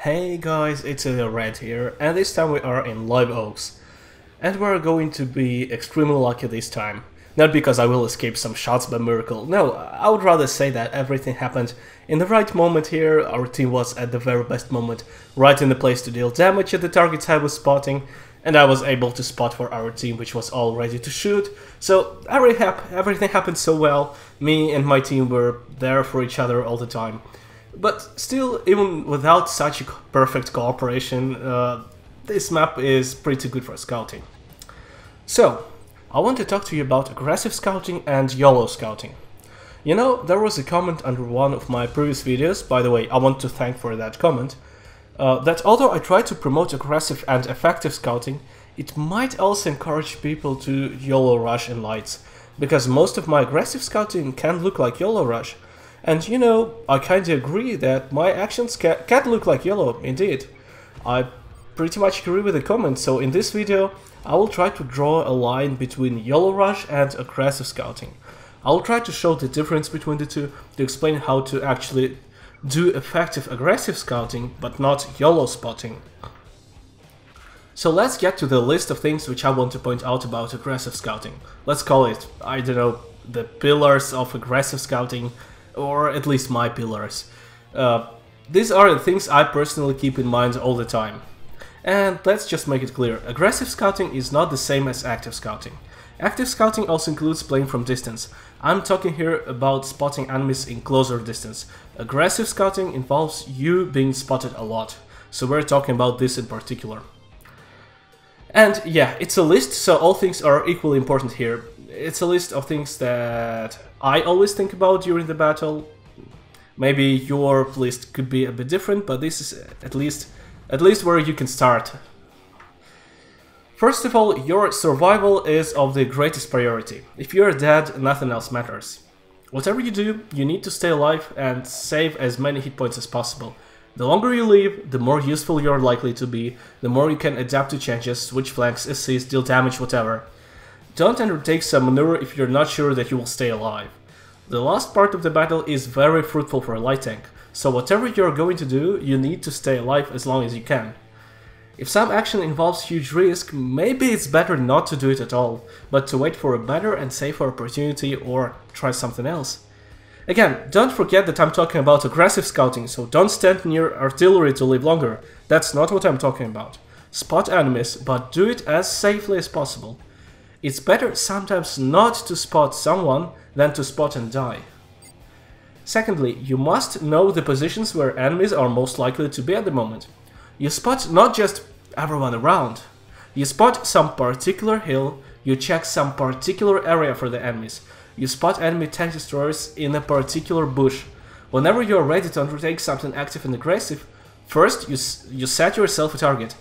Hey guys, it's Red here, and this time we are in Live Oaks. And we're going to be extremely lucky this time. Not because I will escape some shots by miracle, no, I would rather say that everything happened in the right moment here. Our team was at the very best moment, right in the place to deal damage at the targets I was spotting, and I was able to spot for our team, which was all ready to shoot. So everything happened so well. Me and my team were there for each other all the time. But still, even without such a perfect cooperation, this map is pretty good for scouting. So, I want to talk to you about aggressive scouting and YOLO scouting. You know, there was a comment under one of my previous videos, by the way, I want to thank for that comment, that although I try to promote aggressive and effective scouting, it might also encourage people to YOLO rush in lights, because most of my aggressive scouting can look like YOLO rush. And you know, I kinda agree that my actions can look like YOLO, indeed. I pretty much agree with the comment, so in this video I will try to draw a line between YOLO rush and aggressive scouting. I will try to show the difference between the two, to explain how to actually do effective aggressive scouting, but not YOLO spotting. So let's get to the list of things which I want to point out about aggressive scouting. Let's call it, I don't know, the pillars of aggressive scouting, or at least my pillars. These are the things I personally keep in mind all the time. And let's just make it clear, aggressive scouting is not the same as active scouting. Active scouting also includes playing from distance. I'm talking here about spotting enemies in closer distance. Aggressive scouting involves you being spotted a lot, so we're talking about this in particular. And yeah, it's a list, so all things are equally important here. It's a list of things that I always think about during the battle. Maybe your list could be a bit different, but this is at least where you can start. First of all, your survival is of the greatest priority. If you're dead, nothing else matters. Whatever you do, you need to stay alive and save as many hit points as possible. The longer you live, the more useful you're likely to be, the more you can adapt to changes, switch flanks, assist, deal damage, whatever. Don't undertake some maneuver if you're not sure that you will stay alive. The last part of the battle is very fruitful for a light tank, so whatever you're going to do, you need to stay alive as long as you can. If some action involves huge risk, maybe it's better not to do it at all, but to wait for a better and safer opportunity or try something else. Again, don't forget that I'm talking about aggressive scouting, so don't stand near artillery to live longer. That's not what I'm talking about. Spot enemies, but do it as safely as possible. It's better sometimes not to spot someone than to spot and die. Secondly, you must know the positions where enemies are most likely to be at the moment. You spot not just everyone around. You spot some particular hill, you check some particular area for the enemies. You spot enemy tank destroyers in a particular bush. Whenever you're ready to undertake something active and aggressive, first you set yourself a target.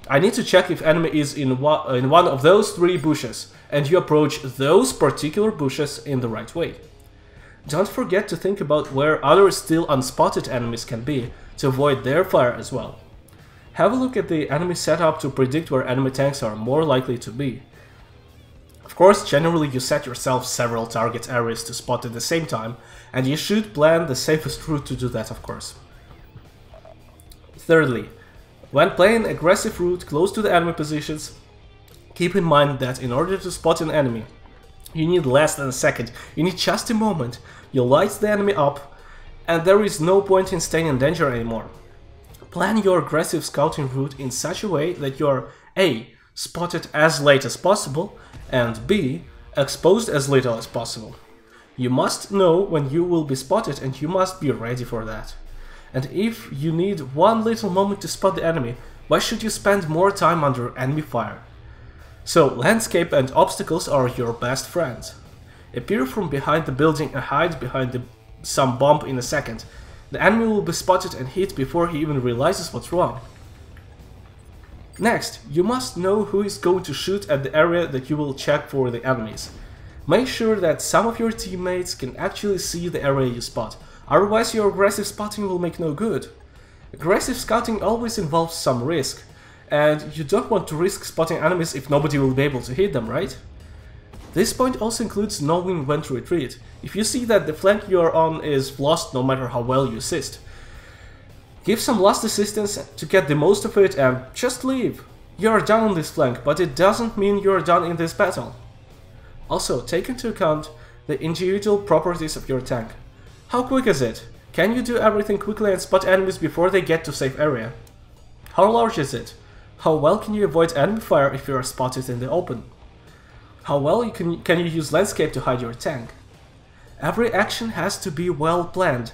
I need to check if enemy is in one of those 3 bushes, and you approach those particular bushes in the right way. Don't forget to think about where other still unspotted enemies can be, to avoid their fire as well. Have a look at the enemy setup to predict where enemy tanks are more likely to be. Of course, generally you set yourself several target areas to spot at the same time, and you should plan the safest route to do that, of course. Thirdly, when playing aggressive route close to the enemy positions, keep in mind that in order to spot an enemy, you need less than a second, you need just a moment. You light the enemy up, and there is no point in staying in danger anymore. Plan your aggressive scouting route in such a way that you are A. spotted as late as possible, and B. exposed as little as possible. You must know when you will be spotted, and you must be ready for that. And if you need one little moment to spot the enemy, why should you spend more time under enemy fire? So, landscape and obstacles are your best friends. Appear from behind the building and hide behind some bump in a second. The enemy will be spotted and hit before he even realizes what's wrong. Next, you must know who is going to shoot at the area that you will check for the enemies. Make sure that some of your teammates can actually see the area you spot. Otherwise, your aggressive spotting will make no good. Aggressive scouting always involves some risk, and you don't want to risk spotting enemies if nobody will be able to hit them, right? This point also includes knowing when to retreat. If you see that the flank you're on is lost no matter how well you assist, Give some last assistance to get the most of it and just leave. You are done on this flank, but it doesn't mean you are done in this battle. Also, take into account the individual properties of your tank. How quick is it? Can you do everything quickly and spot enemies before they get to safe area? How large is it? How well can you avoid enemy fire if you are spotted in the open? How well can you use landscape to hide your tank? Every action has to be well planned.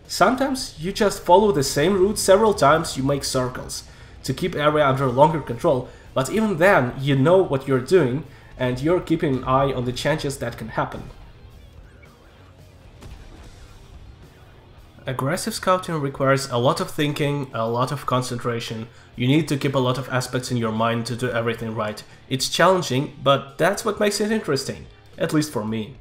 Sometimes you just follow the same route several times, you make circles to keep area under longer control, but even then you know what you're doing and you're keeping an eye on the changes that can happen. Aggressive scouting requires a lot of thinking, a lot of concentration. You need to keep a lot of aspects in your mind to do everything right. It's challenging, but that's what makes it interesting, at least for me.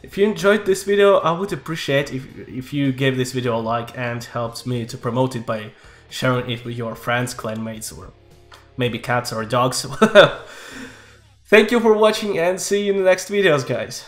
If you enjoyed this video, I would appreciate if you gave this video a like and helped me to promote it by sharing it with your friends, clanmates, or maybe cats or dogs. Thank you for watching and see you in the next videos, guys.